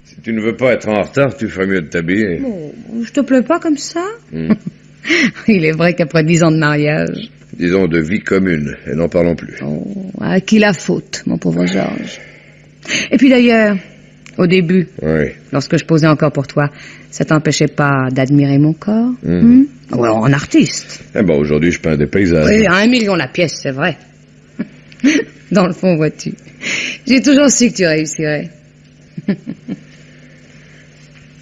Si tu ne veux pas être en retard, tu ferais mieux de t'habiller. Bon, je te plais pas comme ça. Il est vrai qu'après 10 ans de mariage... Disons de vie commune, et n'en parlons plus. Oh, à qui la faute, mon pauvre Georges? Et puis d'ailleurs, au début, lorsque je posais encore pour toi, ça t'empêchait pas d'admirer mon corps Oh, en artiste. Eh ben, aujourd'hui, je peins des paysages. Oui, à 1 million la pièce, c'est vrai. Dans le fond, vois-tu, j'ai toujours su que tu réussirais.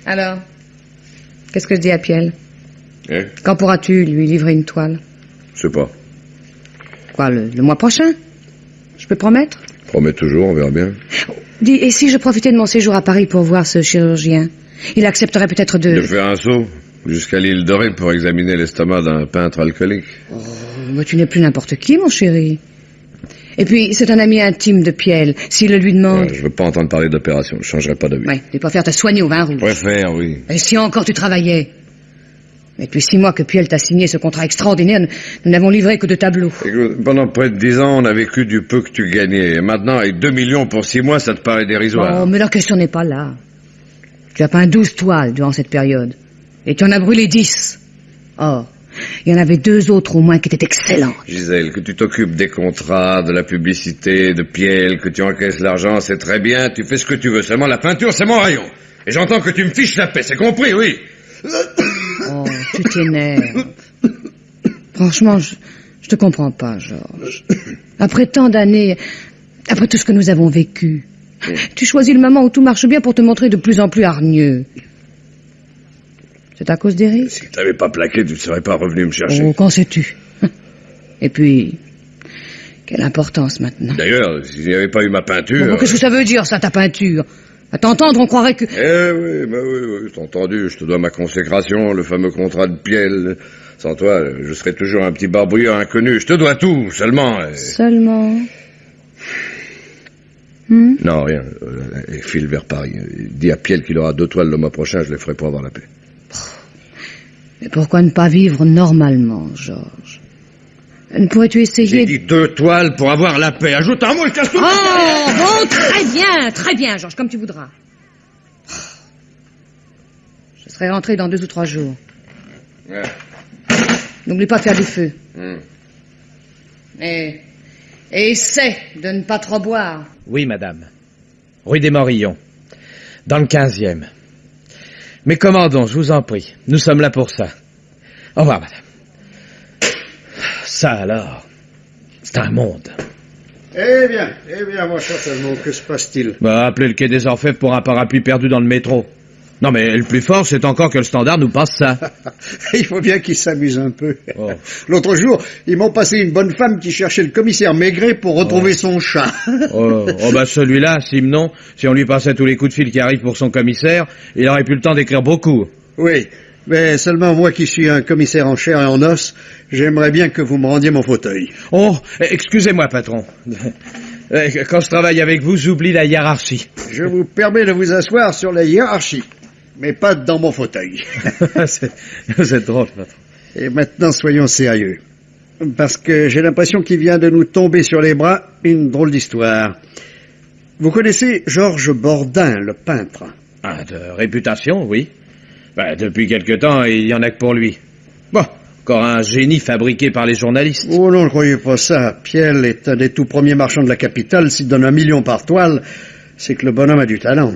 Alors, qu'est-ce que je dis à Piel? Quand pourras-tu lui livrer une toile? Je sais pas. Quoi, le mois prochain? Je peux promettre? Promets toujours, on verra bien. Dis, et si je profitais de mon séjour à Paris pour voir ce chirurgien? Il accepterait peut-être de faire un saut jusqu'à l'île Dorée pour examiner l'estomac d'un peintre alcoolique. Oh, mais tu n'es plus n'importe qui, mon chéri. Et puis, c'est un ami intime de Piel. S'il le lui demande... Je veux pas entendre parler d'opération, je changerai pas d'avis. Ouais, tu préfères te soigner au vin rouge. Je préfère, oui. Et si encore tu travaillais? Mais depuis 6 mois que Piel t'a signé ce contrat extraordinaire, nous n'avons livré que de tableaux. Écoute, pendant près de 10 ans, on a vécu du peu que tu gagnais. Et maintenant, avec 2 millions pour 6 mois, ça te paraît dérisoire. Oh, mais la question n'est pas là. Tu as peint 12 toiles durant cette période. Et tu en as brûlé 10. Or, il y en avait 2 autres au moins qui étaient excellentes. Gisèle, que tu t'occupes des contrats, de la publicité, de Piel, que tu encaisses l'argent, c'est très bien, tu fais ce que tu veux. Seulement la peinture, c'est mon rayon. Et j'entends que tu me fiches la paix, c'est compris, oui. Oh, tu t'énerves. Franchement, je te comprends pas, Georges. Après tant d'années, après tout ce que nous avons vécu, tu choisis le moment où tout marche bien pour te montrer de plus en plus hargneux. C'est à cause d'Éric? Si tu t'avais pas plaqué, tu ne serais pas revenu me chercher. Oh, qu'en sais-tu? Et puis, quelle importance maintenant? D'ailleurs, s'il n'y avait pas eu ma peinture... Bon, qu'est-ce que ça veut dire, ça, ta peinture? À t'entendre, on croirait que... oui, t'as entendu, je te dois ma consécration, le fameux contrat de Piel. Sans toi, je serais toujours un petit barbouilleur inconnu. Je te dois tout, seulement... Seulement... Non, rien. File vers Paris. Dis à Piel qu'il aura 2 toiles le mois prochain, je les ferai pour avoir la paix. Mais pourquoi ne pas vivre normalement, Georges? Ne pourrais-tu essayer... J'ai dit 2 toiles pour avoir la paix. Ajoute un mot, je casse tout. Oh, bon, très bien, Georges, comme tu voudras. Je serai rentré dans 2 ou 3 jours. Ouais. N'oublie pas de faire du feu. Et essaie de ne pas trop boire. Oui, madame. Rue des Morillons. Dans le 15e. Mais commandons, je vous en prie. Nous sommes là pour ça. Au revoir, madame. Ça alors, c'est un monde. Eh bien, mon cher Salmon, que se passe-t-il? Appelez le quai des Orfèvres pour un parapluie perdu dans le métro. Non, mais le plus fort, c'est encore que le Standard nous passe ça. Il faut bien qu'ils s'amusent un peu. Oh. L'autre jour, ils m'ont passé une bonne femme qui cherchait le commissaire Maigret pour retrouver son chat. Celui-là, Simon, si on lui passait tous les coups de fil qui arrivent pour son commissaire, il aurait plus le temps d'écrire beaucoup. Oui, mais seulement moi qui suis un commissaire en chair et en os, j'aimerais bien que vous me rendiez mon fauteuil. Oh, excusez-moi, patron. Quand je travaille avec vous, j'oublie la hiérarchie. Je vous permets de vous asseoir sur la hiérarchie, mais pas dans mon fauteuil. c'est drôle, patron. Et maintenant, soyons sérieux. Parce que j'ai l'impression qu'il vient de nous tomber sur les bras une drôle d'histoire. Vous connaissez Georges Bordin, le peintre? Ah, de réputation, oui. Depuis quelque temps, il y en a que pour lui. Bon, encore un génie fabriqué par les journalistes. Oh non, ne croyez pas ça. Piel est un des tout premiers marchands de la capitale. S'il donne 1 million par toile, c'est que le bonhomme a du talent.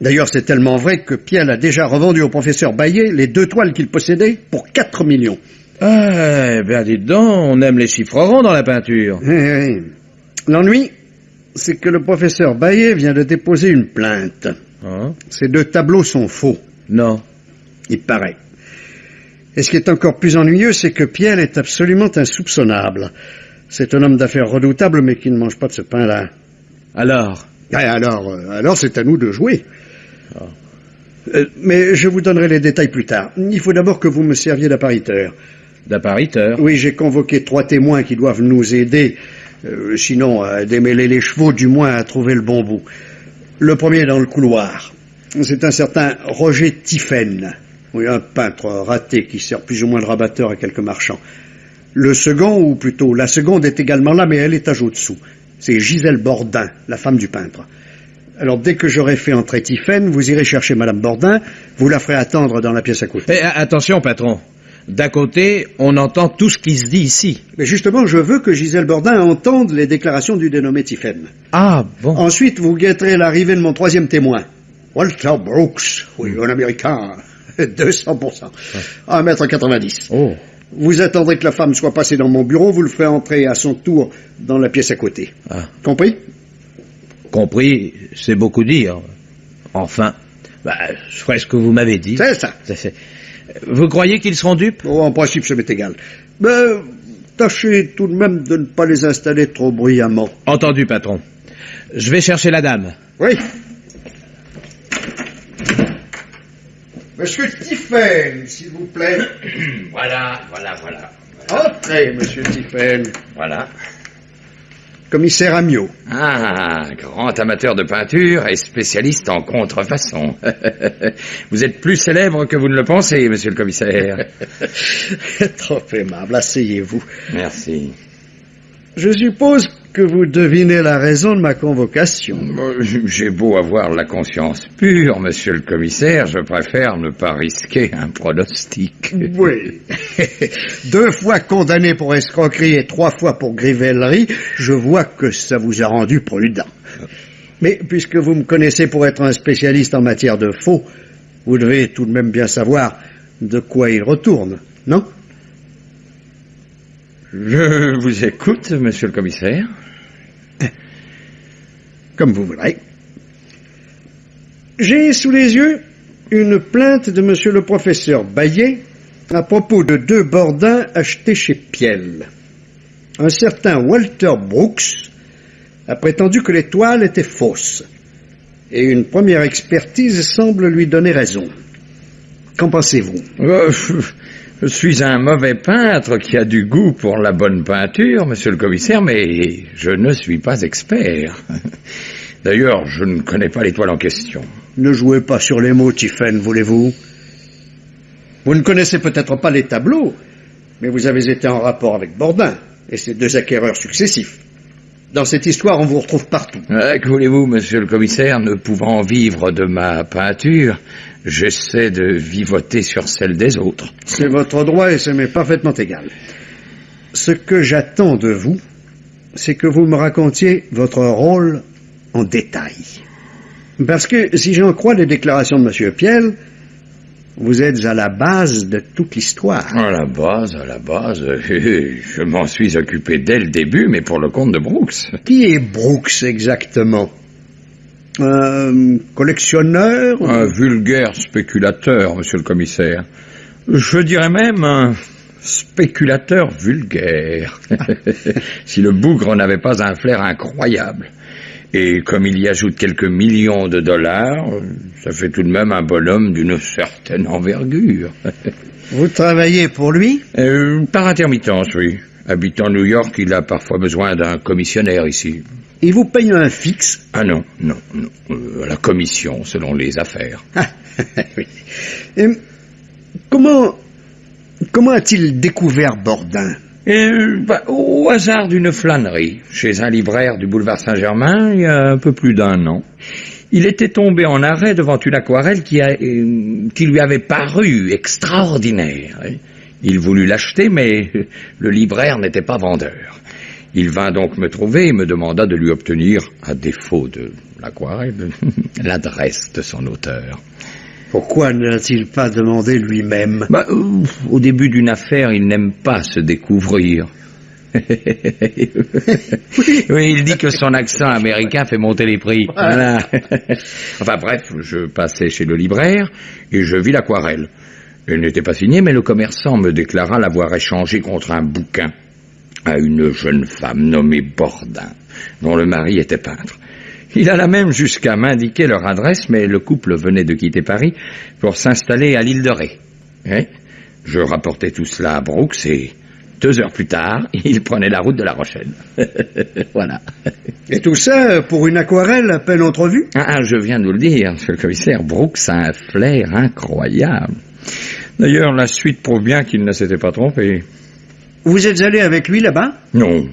D'ailleurs, c'est tellement vrai que Piel a déjà revendu au professeur Baillet les 2 toiles qu'il possédait pour 4 millions. Eh bien, dites donc, on aime les chiffres ronds dans la peinture. Oui. L'ennui, c'est que le professeur Baillet vient de déposer une plainte. Hein? Ces 2 tableaux sont faux. Non. Il paraît. Et ce qui est encore plus ennuyeux, c'est que Piel est absolument insoupçonnable. C'est un homme d'affaires redoutable, mais qui ne mange pas de ce pain-là. Alors? Alors c'est à nous de jouer. Mais je vous donnerai les détails plus tard. Il faut d'abord que vous me serviez d'appariteur. D'appariteur? Oui, j'ai convoqué 3 témoins qui doivent nous aider, sinon à démêler les chevaux, du moins à trouver le bon bout. Le premier est dans le couloir. C'est un certain Roger Tiphaine. Oui, un peintre raté qui sert plus ou moins de rabatteur à quelques marchands. Le second, ou plutôt la seconde, est également là, mais elle est étage au-dessous. C'est Gisèle Bordin, la femme du peintre. Alors, dès que j'aurai fait entrer Tiphaine, vous irez chercher Madame Bordin, vous la ferez attendre dans la pièce à côté. Attention, patron. D'à côté, on entend tout ce qui se dit ici. Mais justement, je veux que Gisèle Bordin entende les déclarations du dénommé Tiphaine. Ah, bon. Ensuite, vous guetterez l'arrivée de mon troisième témoin, Walter Brooks. Oui, un Américain, 200%. 1,90 m. Oh. Vous attendrez que la femme soit passée dans mon bureau, vous le ferez entrer à son tour dans la pièce à côté. Ah. Compris? Compris, c'est beaucoup dire. Enfin, je ferai ce que vous m'avez dit. C'est ça. Vous croyez qu'ils seront dupes? Oh, en principe, ça m'est égal. Mais tâchez tout de même de ne pas les installer trop bruyamment. Entendu, patron. Je vais chercher la dame. Oui. Monsieur Tiphaine, s'il vous plaît. Voilà. Entrez, monsieur Tiphaine. Voilà. Commissaire Amiot. Ah, grand amateur de peinture et spécialiste en contrefaçon. Vous êtes plus célèbre que vous ne le pensez, monsieur le commissaire. Trop aimable, asseyez-vous. Merci. Je suppose que vous devinez la raison de ma convocation. J'ai beau avoir la conscience pure, monsieur le commissaire, je préfère ne pas risquer un pronostic. Oui. 2 fois condamné pour escroquerie et 3 fois pour grivellerie, je vois que ça vous a rendu prudent. Mais puisque vous me connaissez pour être un spécialiste en matière de faux, vous devez tout de même bien savoir de quoi il retourne, non? Je vous écoute, monsieur le commissaire. Comme vous voudrez. J'ai sous les yeux une plainte de monsieur le professeur Baillet à propos de 2 Bordins achetés chez Piel. Un certain Walter Brooks a prétendu que les toiles étaient fausses, et une première expertise semble lui donner raison. Qu'en pensez-vous? Je suis un mauvais peintre qui a du goût pour la bonne peinture, monsieur le commissaire, mais je ne suis pas expert. D'ailleurs, je ne connais pas les toiles en question. Ne jouez pas sur les mots, Tiphaine, voulez-vous? Vous ne connaissez peut-être pas les tableaux, mais vous avez été en rapport avec Bordin et ses 2 acquéreurs successifs. Dans cette histoire, on vous retrouve partout. Que voulez-vous, monsieur le commissaire, ne pouvant vivre de ma peinture, j'essaie de vivoter sur celle des autres. C'est votre droit et ça m'est parfaitement égal. Ce que j'attends de vous, c'est que vous me racontiez votre rôle en détail. Parce que, si j'en crois les déclarations de monsieur Piel, vous êtes à la base de toute l'histoire. À la base. Je m'en suis occupé dès le début, mais pour le compte de Brooks. Qui est Brooks exactement? Un collectionneur? Un vulgaire spéculateur, monsieur le commissaire. Je dirais même un spéculateur vulgaire. Si le bougre n'avait pas un flair incroyable. Et comme il y ajoute quelques millions de dollars, ça fait tout de même un bonhomme d'une certaine envergure. Vous travaillez pour lui? Par intermittence, oui. Habitant New York, il a parfois besoin d'un commissionnaire ici. Il vous paye un fixe? Ah non. La commission, selon les affaires. Oui. Comment a-t-il découvert Bordin? Au hasard d'une flânerie, chez un libraire du boulevard Saint-Germain, il y a un peu plus d'1 an. Il était tombé en arrêt devant une aquarelle qui lui avait paru extraordinaire. Il voulut l'acheter, mais le libraire n'était pas vendeur. Il vint donc me trouver et me demanda de lui obtenir, à défaut de l'aquarelle, l'adresse de son auteur. Pourquoi ne l'a-t-il pas demandé lui-même? Au début d'une affaire, il n'aime pas se découvrir. Oui, il dit que son accent américain fait monter les prix. Voilà. Enfin bref, je passais chez le libraire et je vis l'aquarelle. Elle n'était pas signée, mais le commerçant me déclara l'avoir échangée contre un bouquin à une jeune femme nommée Bordin, dont le mari était peintre. Il alla même jusqu'à m'indiquer leur adresse, mais le couple venait de quitter Paris pour s'installer à l'île de Ré. Je rapportais tout cela à Brooks et 2 heures plus tard, il prenait la route de La Rochelle. Voilà. Et tout ça pour une aquarelle à peine entrevue? Je viens de vous le dire, monsieur le commissaire, Brooks a un flair incroyable. D'ailleurs, la suite prouve bien qu'il ne s'était pas trompé. Vous êtes allé avec lui là-bas? Non.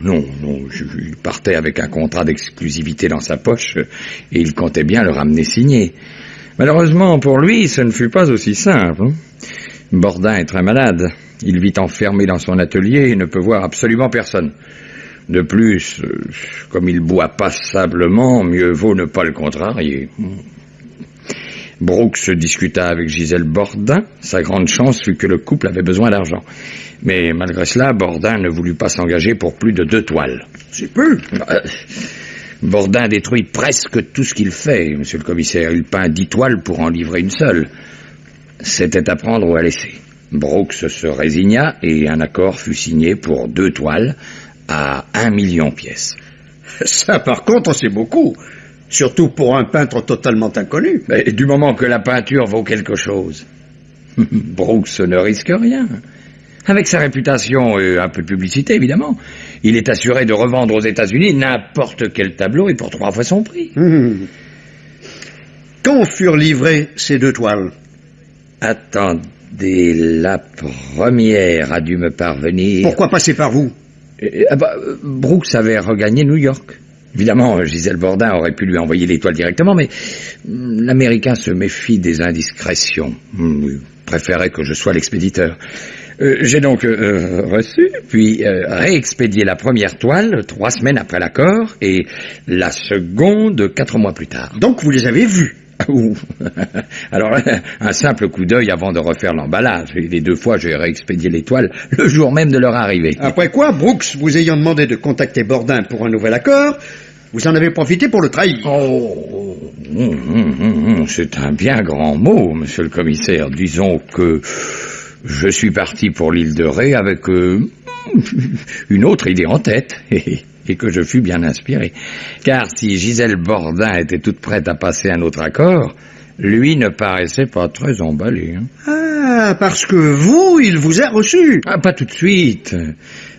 Il partait avec un contrat d'exclusivité dans sa poche et il comptait bien le ramener signé. Malheureusement pour lui, ce ne fut pas aussi simple. Bordin est très malade. Il vit enfermé dans son atelier et ne peut voir absolument personne. De plus, comme il boit passablement, mieux vaut ne pas le contrarier. Brooks discuta avec Gisèle Bordin. Sa grande chance fut que le couple avait besoin d'argent. Mais malgré cela, Bordin ne voulut pas s'engager pour plus de 2 toiles. C'est peu. Bordin détruit presque tout ce qu'il fait, monsieur le commissaire. Il peint 10 toiles pour en livrer une seule. C'était à prendre ou à laisser. Brooks se résigna et un accord fut signé pour 2 toiles à 1 million pièces. Ça, par contre, c'est beaucoup. Surtout pour un peintre totalement inconnu. Mais du moment que la peinture vaut quelque chose, Brooks ne risque rien. Avec sa réputation et un peu de publicité, évidemment, il est assuré de revendre aux États-Unis n'importe quel tableau et pour 3 fois son prix. Quand furent livrées ces 2 toiles? Attendez, la première a dû me parvenir... Pourquoi passer par vous? Brooks avait regagné New York. Évidemment, Gisèle Bordin aurait pu lui envoyer les toiles directement, mais l'Américain se méfie des indiscrétions. Il préférait que je sois l'expéditeur. J'ai donc reçu, puis réexpédié la première toile 3 semaines après l'accord, et la seconde 4 mois plus tard. Donc vous les avez vus? Alors, un simple coup d'œil avant de refaire l'emballage. Et les 2 fois, j'ai réexpédié les toiles le jour même de leur arrivée. Après quoi, Brooks, vous ayant demandé de contacter Bordin pour un nouvel accord, vous en avez profité pour le trahir. C'est un bien grand mot, monsieur le commissaire. Disons que je suis parti pour l'île de Ré avec une autre idée en tête. Et que je fus bien inspiré. Car si Gisèle Bordin était toute prête à passer un autre accord, lui ne paraissait pas très emballé. Ah, parce que vous, il vous a reçu. Pas tout de suite.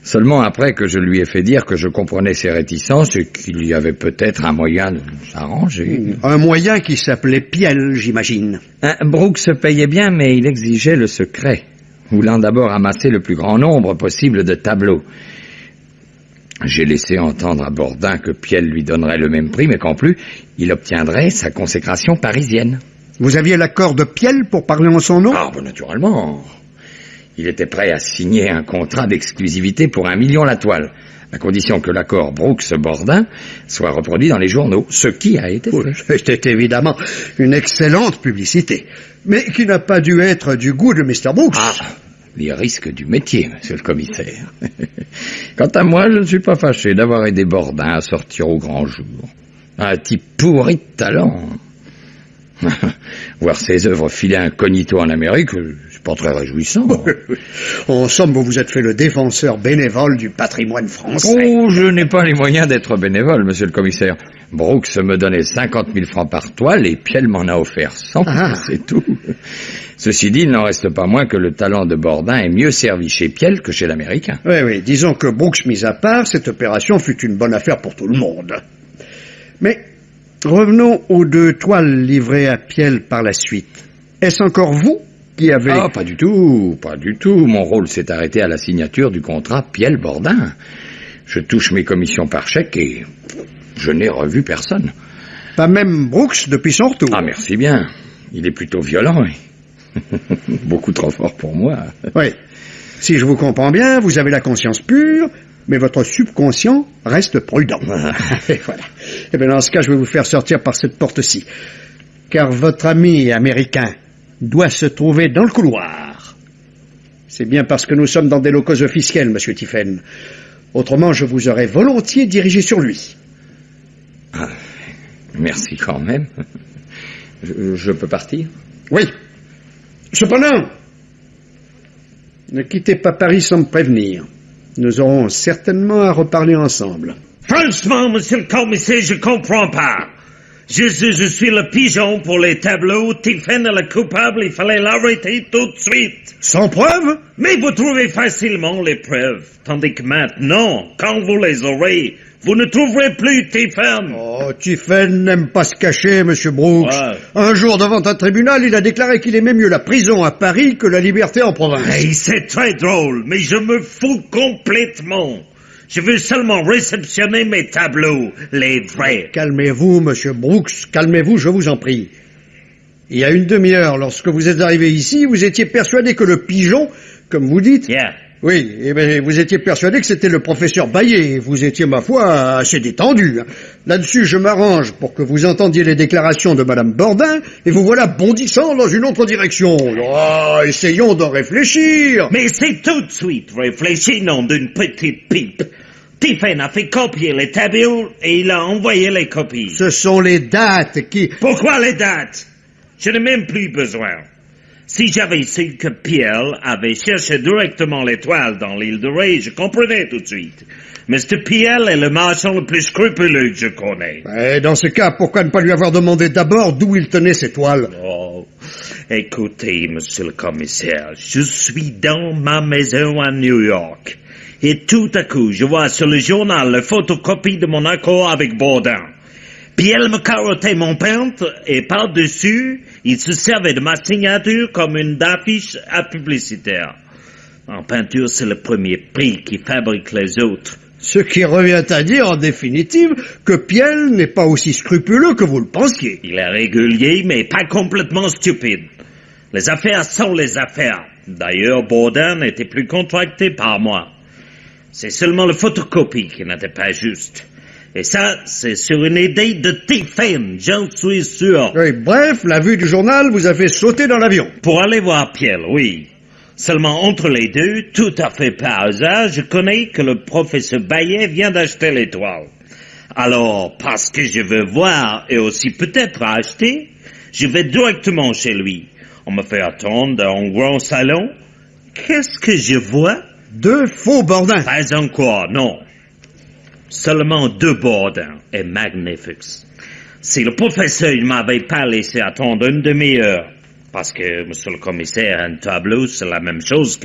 Seulement après que je lui ai fait dire que je comprenais ses réticences et qu'il y avait peut-être un moyen de s'arranger. Un moyen qui s'appelait Piel, j'imagine. Brooks payait bien, mais il exigeait le secret, voulant d'abord amasser le plus grand nombre possible de tableaux. J'ai laissé entendre à Bordin que Piel lui donnerait le même prix, mais qu'en plus, il obtiendrait sa consécration parisienne. Vous aviez l'accord de Piel pour parler en son nom? Naturellement. Il était prêt à signer un contrat d'exclusivité pour 1 million la toile, à condition que l'accord Brooks-Bordin soit reproduit dans les journaux, ce qui a été fait. C'était évidemment une excellente publicité, mais qui n'a pas dû être du goût de Mr. Brooks. Les risques du métier, monsieur le commissaire. Quant à moi, je ne suis pas fâché d'avoir aidé Bordin à sortir au grand jour. Un type pourri de talent. Voir ses œuvres filer incognito en Amérique, c'est pas très réjouissant. En somme, vous vous êtes fait le défenseur bénévole du patrimoine français. Je n'ai pas les moyens d'être bénévole, monsieur le commissaire. Brooks me donnait 50 000 francs par toile et Piel m'en a offert 100, c'est tout. Ceci dit, il n'en reste pas moins que le talent de Bordin est mieux servi chez Piel que chez l'Américain. Oui, disons que Brooks mis à part, cette opération fut une bonne affaire pour tout le monde. Mais revenons aux 2 toiles livrées à Piel par la suite. Est-ce encore vous qui avez... Pas du tout. Mon rôle s'est arrêté à la signature du contrat Piel-Bordin. Je touche mes commissions par chèque et je n'ai revu personne. Pas même Brooks depuis son retour? Merci bien. Il est plutôt violent, oui. Beaucoup trop fort pour moi. Oui. Si je vous comprends bien, vous avez la conscience pure, mais votre subconscient reste prudent. Et voilà. Eh bien, dans ce cas, je vais vous faire sortir par cette porte-ci. Car votre ami américain doit se trouver dans le couloir. C'est bien parce que nous sommes dans des locaux officiels, monsieur Tiphaine. Autrement, je vous aurais volontiers dirigé sur lui. Merci quand même. Je peux partir? Oui. Cependant, ne quittez pas Paris sans me prévenir. Nous aurons certainement à reparler ensemble. Franchement, monsieur le commissaire, je comprends pas. Je suis le pigeon pour les tableaux. Tiphaine est le coupable, il fallait l'arrêter tout de suite. Sans preuve? Mais vous trouvez facilement les preuves. Tandis que maintenant, quand vous les aurez, Vous ne trouverez plus Tiphaine. Oh, Tiphaine n'aime pas se cacher, monsieur Brooks. Ouais. Un jour, devant un tribunal, il a déclaré qu'il aimait mieux la prison à Paris que la liberté en province. Hey, c'est très drôle, mais je me fous complètement. Je veux seulement réceptionner mes tableaux, les vrais. Calmez-vous, monsieur Brooks, calmez-vous, je vous en prie. Il y a une demi-heure, lorsque vous êtes arrivé ici, vous étiez persuadé que le pigeon, comme vous dites... Yeah. Oui, eh bien, vous étiez persuadé que c'était le professeur Baillet. Vous étiez, ma foi, assez détendu. Là-dessus, je m'arrange pour que vous entendiez les déclarations de Madame Bordin, et vous voilà bondissant dans une autre direction. Oh, essayons d'en réfléchir. Mais c'est tout de suite réfléchi, nom d'une petite pipe. Tiphaine a fait copier les tableaux et il a envoyé les copies. Ce sont les dates qui... Pourquoi les dates? Je n'ai même plus besoin. Si j'avais su que Pierre avait cherché directement l'étoile dans l'île de Ré, je comprenais tout de suite. Mr. Pierre est le marchand le plus scrupuleux que je connais. Et dans ce cas, pourquoi ne pas lui avoir demandé d'abord d'où il tenait ces toiles? Oh, écoutez, monsieur le commissaire, je suis dans ma maison à New York. Et tout à coup, je vois sur le journal la photocopie de mon accord avec Bordin. Puis elle me carottait mon peintre et par-dessus, il se servait de ma signature comme une affiche à publicitaire. En peinture, c'est le premier prix qui fabrique les autres. Ce qui revient à dire, en définitive, que Piel n'est pas aussi scrupuleux que vous le pensiez. Il est régulier, mais pas complètement stupide. Les affaires sont les affaires. D'ailleurs, Bordin n'était plus contracté par moi. C'est seulement la photocopie qui n'était pas juste. Et ça, c'est sur une idée de Tiphaine, j'en suis sûr. Oui, bref, la vue du journal vous a fait sauter dans l'avion. Pour aller voir Pierre, oui. Seulement entre les deux, tout à fait par hasard, je connais que le professeur Baillet vient d'acheter l'étoile. Alors, parce que je veux voir et aussi peut-être acheter, je vais directement chez lui. On me fait attendre dans un grand salon. Qu'est-ce que je vois? 2 faux Bordins. Pas encore, non. Seulement 2 Bordins et magnifiques. Si le professeur ne m'avait pas laissé attendre une demi-heure, parce que, monsieur le commissaire, un tableau, c'est la même chose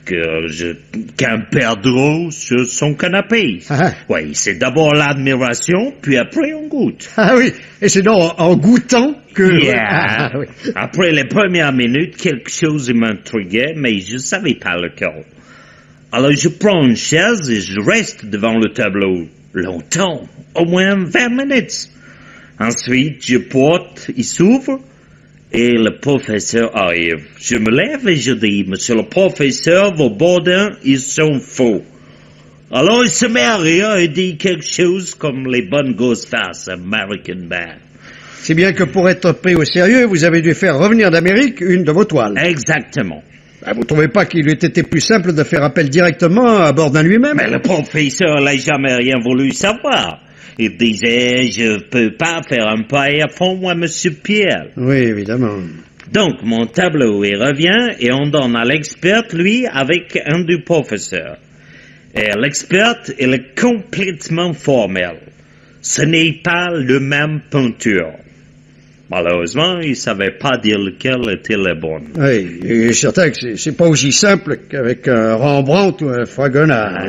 qu'un perdreau sur son canapé. Ah. Oui, c'est d'abord l'admiration, puis après on goûte. Ah oui, et c'est donc en goûtant que... Yeah. Ah, oui. Après les premières minutes, quelque chose m'intriguait, mais je ne savais pas lequel. Alors je prends une chaise et je reste devant le tableau. Longtemps, au moins 20 minutes. Ensuite, je porte, il s'ouvre, et le professeur arrive. Je me lève et je dis, monsieur le professeur, vos Bordins, ils sont faux. Alors il se met à rire et dit quelque chose comme les bonnes grosses faces American Bad. Si bien que pour être pris au sérieux, vous avez dû faire revenir d'Amérique une de vos toiles. Exactement. Ah, vous trouvez pas qu'il eût été plus simple de faire appel directement à Bordin lui-même? Mais le professeur n'a jamais rien voulu savoir. Il disait, je peux pas faire un pareil affront, moi, monsieur Pierre. Oui, évidemment. Donc, mon tableau, il revient et on donne à l'expert, lui, avec un du professeur. Et l'expert, il est complètement formel. Ce n'est pas le même peinture. Malheureusement, il savait pas dire lequel était le bon. Oui, il est certain que c'est pas aussi simple qu'avec un Rembrandt ou un Fragonard.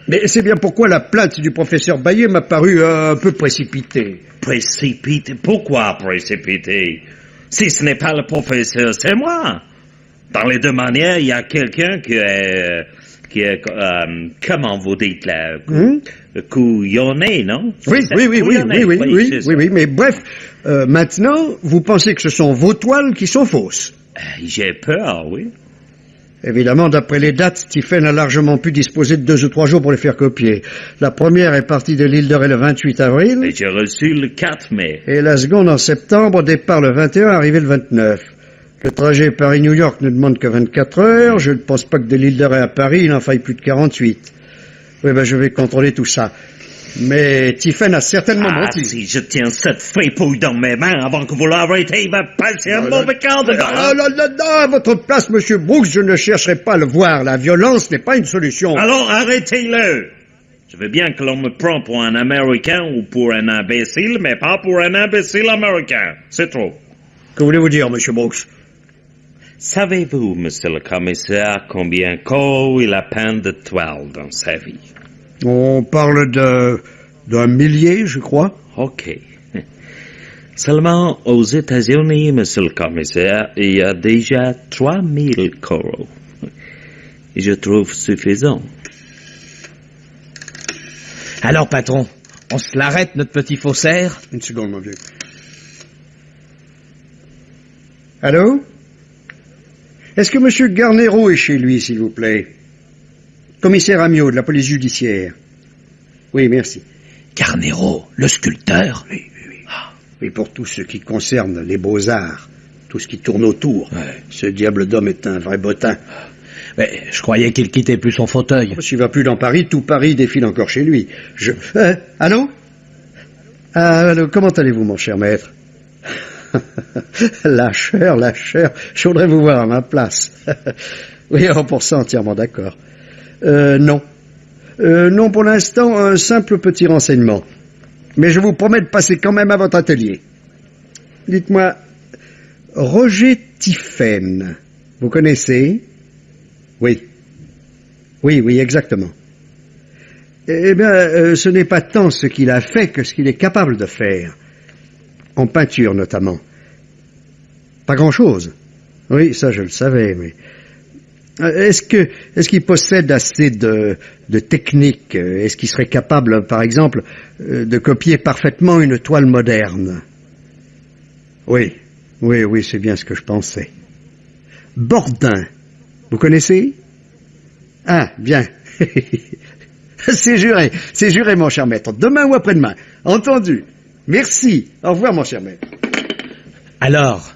Mais c'est bien pourquoi la plainte du professeur Baillet m'a paru un peu précipitée. Précipité? Pourquoi précipité? Si ce n'est pas le professeur, c'est moi. Dans les deux manières, il y a quelqu'un qui est, comment vous dites là, couillonné, non? Oui, Couillonné, oui, mais bref, maintenant, vous pensez que ce sont vos toiles qui sont fausses? J'ai peur, oui. Évidemment, d'après les dates, Tiphaine a largement pu disposer de 2 ou 3 jours pour les faire copier. La première est partie de l'île de Ré le 28 avril. Et j'ai reçu le 4 mai. Et la seconde en septembre, départ le 21, arrivé le 29. Le trajet Paris-New York ne demande que 24 heures. Je ne pense pas que de l'île de Ré à Paris, il en faille plus de 48. Oui, je vais contrôler tout ça. Mais Tiphaine a certainement menti. Si je tiens cette fripouille dans mes mains avant que vous l'arrêtez, il va passer un mauvais quart de Non, à votre place, monsieur Brooks, je ne chercherai pas à le voir. La violence n'est pas une solution. Alors arrêtez-le. Je veux bien que l'on me prend pour un Américain ou pour un imbécile, mais pas pour un imbécile américain. C'est trop. Que voulez-vous dire, monsieur Brooks? Savez-vous, monsieur le commissaire, combien coûte il a peint de toile dans sa vie? On parle d'un millier, je crois. OK. Seulement aux États-Unis, monsieur le commissaire, il y a déjà 3000 coraux. Et je trouve suffisant. Alors, patron, on se l'arrête, notre petit faussaire? Une seconde, mon vieux. Allô? Est-ce que monsieur Garnero est chez lui, s'il vous plaît? Commissaire Amiot, de la police judiciaire. Oui, merci. Garnero, le sculpteur? Oui. Et pour tout ce qui concerne les beaux-arts, tout ce qui tourne autour, ce diable d'homme est un vrai bottin. Mais je croyais qu'il quittait plus son fauteuil. S'il va plus dans Paris, tout Paris défile encore chez lui. Allô? Allô, comment allez-vous, mon cher maître? Lâcheur, je voudrais vous voir à ma place. Oui, pour ça, entièrement d'accord. Non. Non, pour l'instant, un simple petit renseignement. Mais je vous promets de passer quand même à votre atelier. Dites-moi, Roger Tiphaine, vous connaissez? Oui. Oui, exactement. Eh bien, ce n'est pas tant ce qu'il a fait que ce qu'il est capable de faire. En peinture, notamment. Pas grand-chose. Oui, ça, je le savais, mais... Est-ce qu'il possède assez de technique? Est-ce qu'il serait capable, par exemple, de copier parfaitement une toile moderne? Oui, c'est bien ce que je pensais. Bordin, vous connaissez? Ah, bien. C'est juré, mon cher maître. Demain ou après-demain. Entendu. Merci. Au revoir, mon cher maître. Alors?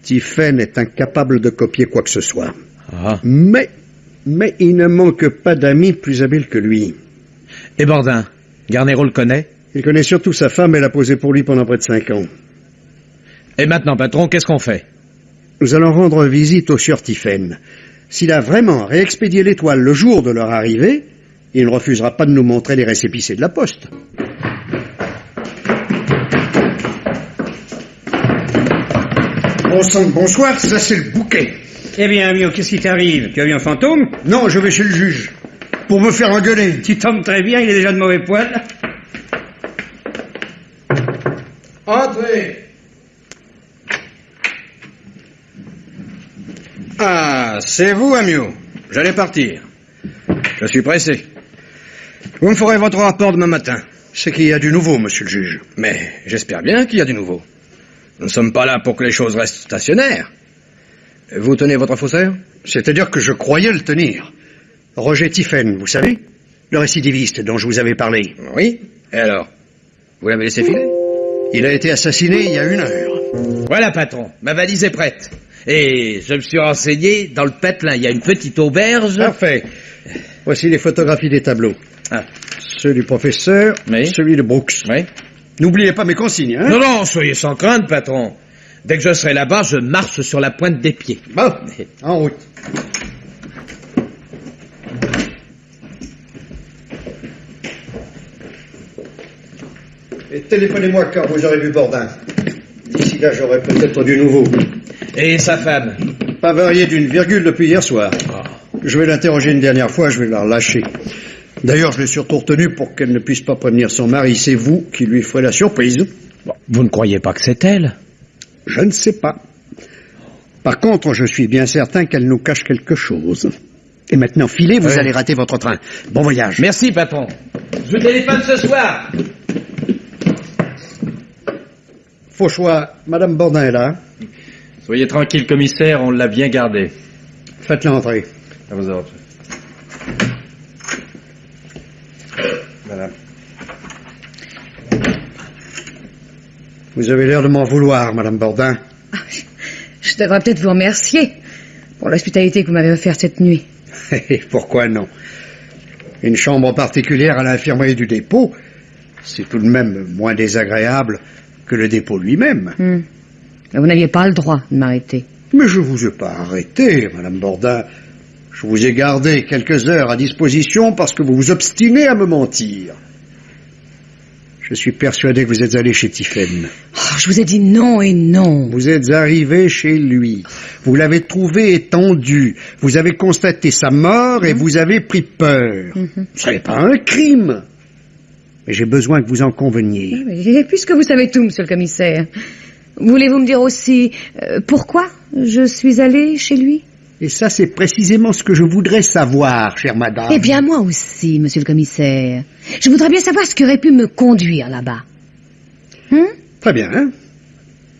Tiphaine est incapable de copier quoi que ce soit. Ah. Mais il ne manque pas d'amis plus habiles que lui. Et Bordin, Garnero le connaît? Il connaît surtout sa femme, elle a posé pour lui pendant près de 5 ans. Et maintenant, patron, qu'est-ce qu'on fait? Nous allons rendre visite au sieur Tiphaine. S'il a vraiment réexpédié l'étoile le jour de leur arrivée, il ne refusera pas de nous montrer les récépissés de la poste. Bon sang de bonsoir, ça c'est le bouquet. Eh bien, Amiot, qu'est-ce qui t'arrive? Tu as vu un fantôme? Non, je vais chez le juge. Pour me faire engueuler. Tu tombes très bien, il est déjà de mauvais poil. Entrez. Ah, c'est vous, Amiot. J'allais partir. Je suis pressé. Vous me ferez votre rapport demain matin. C'est qu'il y a du nouveau, monsieur le juge. Mais j'espère bien qu'il y a du nouveau. Nous ne sommes pas là pour que les choses restent stationnaires. Vous tenez votre faussaire? C'est-à-dire que je croyais le tenir. Roger Tiphaine, vous savez? Le récidiviste dont je vous avais parlé. Oui. Et alors? Vous l'avez laissé filer? Il a été assassiné il y a 1 heure. Voilà, patron, ma valise est prête. Et je me suis renseigné, dans le Patelin, il y a une petite auberge. Parfait. Voici les photographies des tableaux. Ah. Ceux du professeur, Oui. celui de Brooks. Oui. N'oubliez pas mes consignes, hein? Non, soyez sans crainte, patron. Dès que je serai là-bas, je marche sur la pointe des pieds. Bon, en route. Et téléphonez-moi quand vous aurez vu Bordin. D'ici là, j'aurai peut-être du nouveau. Et sa femme? Pas varié d'une virgule depuis hier soir. Je vais l'interroger une dernière fois, je vais la relâcher. D'ailleurs, je l'ai surtout retenue pour qu'elle ne puisse pas prévenir son mari. C'est vous qui lui ferez la surprise. Bon, vous ne croyez pas que c'est elle? Je ne sais pas. Par contre, je suis bien certain qu'elle nous cache quelque chose. Et maintenant, filez, vous allez rater votre train. Bon voyage. Merci, patron. Je vous téléphone ce soir. Fauchois, Madame Bordin est là. Soyez tranquille, commissaire, on l'a bien gardé. Faites-la entrer. À vos ordres. Madame. Vous avez l'air de m'en vouloir, Madame Bordin. Je devrais peut-être vous remercier pour l'hospitalité que vous m'avez offerte cette nuit. Pourquoi non? Une chambre particulière à l'infirmerie du dépôt, c'est tout de même moins désagréable que le dépôt lui-même. Mais vous n'aviez pas le droit de m'arrêter. Mais je vous ai pas arrêté, Madame Bordin. Je vous ai gardé quelques heures à disposition parce que vous vous obstinez à me mentir. Je suis persuadé que vous êtes allé chez Tiphaine. Oh, Je vous ai dit non et non. Vous êtes arrivé chez lui. Vous l'avez trouvé étendu. Vous avez constaté sa mort et vous avez pris peur. Ce n'est pas un crime. Mais j'ai besoin que vous en conveniez. Et puisque vous savez tout, monsieur le commissaire, voulez-vous me dire aussi pourquoi je suis allée chez lui? Et ça, c'est précisément ce que je voudrais savoir, chère madame. Eh bien, moi aussi, monsieur le commissaire. Je voudrais bien savoir ce qui aurait pu me conduire là-bas. Très bien. Hein?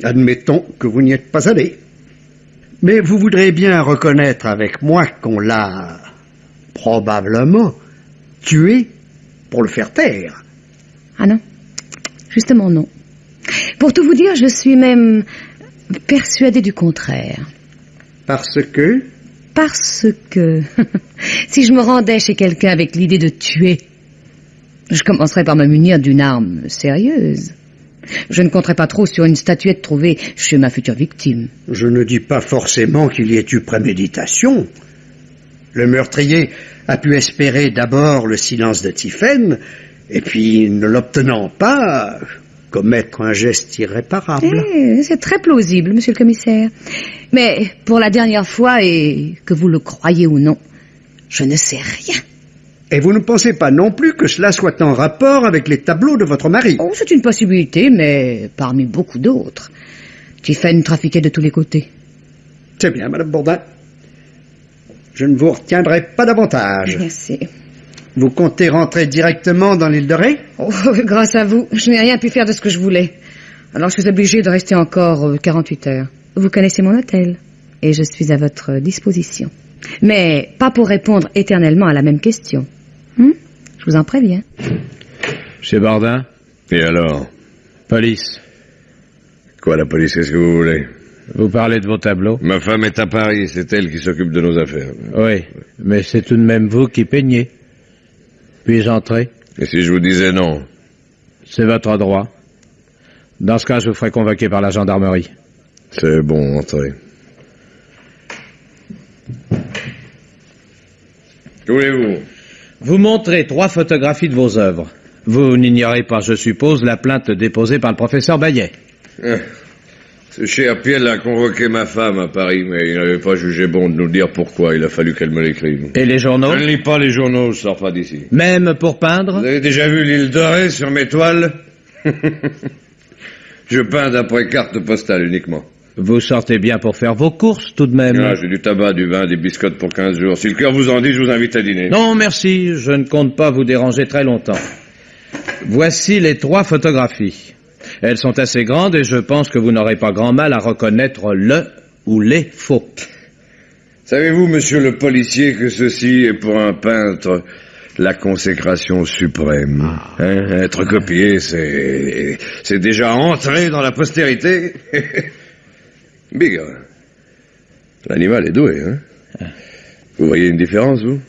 Admettons que vous n'y êtes pas allé. Mais vous voudrez bien reconnaître avec moi qu'on l'a probablement tué pour le faire taire. Ah non, justement non. Pour tout vous dire, je suis même persuadée du contraire. Parce que si je me rendais chez quelqu'un avec l'idée de tuer, je commencerais par me munir d'une arme sérieuse. Je ne compterais pas trop sur une statuette trouvée chez ma future victime. Je ne dis pas forcément qu'il y ait eu préméditation. Le meurtrier a pu espérer d'abord le silence de Tiphaine, et puis, ne l'obtenant pas, commettre un geste irréparable. C'est très plausible, monsieur le commissaire. Mais pour la dernière fois, et que vous le croyez ou non, je ne sais rien. Et vous ne pensez pas non plus que cela soit en rapport avec les tableaux de votre mari? Oh, c'est une possibilité, mais parmi beaucoup d'autres. Tiphaine trafiquait de tous les côtés. C'est bien, madame Bourdin. Je ne vous retiendrai pas davantage. Merci. Vous comptez rentrer directement dans l'île de Ré? Oh, grâce à vous, je n'ai rien pu faire de ce que je voulais. Alors je suis obligée de rester encore 48 heures. Vous connaissez mon hôtel, et je suis à votre disposition. Mais pas pour répondre éternellement à la même question. Je vous en préviens. Monsieur Bardin? Et alors? Police. Quoi, la police, qu'est-ce que vous voulez? Vous parlez de vos tableaux? Ma femme est à Paris, c'est elle qui s'occupe de nos affaires. Oui, mais c'est tout de même vous qui peignez. Puis-je entrer? Et si je vous disais non? C'est votre droit. Dans ce cas, je vous ferai convoquer par la gendarmerie. C'est bon, entrez. Que voulez-vous? Vous montrez 3 photographies de vos œuvres. Vous n'ignorez pas, je suppose, la plainte déposée par le professeur Bayet. Ce cher Appiel a convoqué ma femme à Paris, mais il n'avait pas jugé bon de nous dire pourquoi. Il a fallu qu'elle me l'écrive. Et les journaux? Je ne lis pas les journaux, je sors pas d'ici. Même pour peindre? Vous avez déjà vu l'île de Ré sur mes toiles? Je peins d'après carte postale uniquement. Vous sortez bien pour faire vos courses, tout de même. Ah, j'ai du tabac, du vin, des biscottes pour 15 jours. Si le cœur vous en dit, je vous invite à dîner. Non, merci, je ne compte pas vous déranger très longtemps. Voici les 3 photographies. Elles sont assez grandes et je pense que vous n'aurez pas grand mal à reconnaître le ou les faux. Savez-vous, monsieur le policier, que ceci est pour un peintre la consécration suprême. Être copié, c'est déjà entrer dans la postérité. Bigre. L'animal est doué, hein? Vous voyez une différence, vous?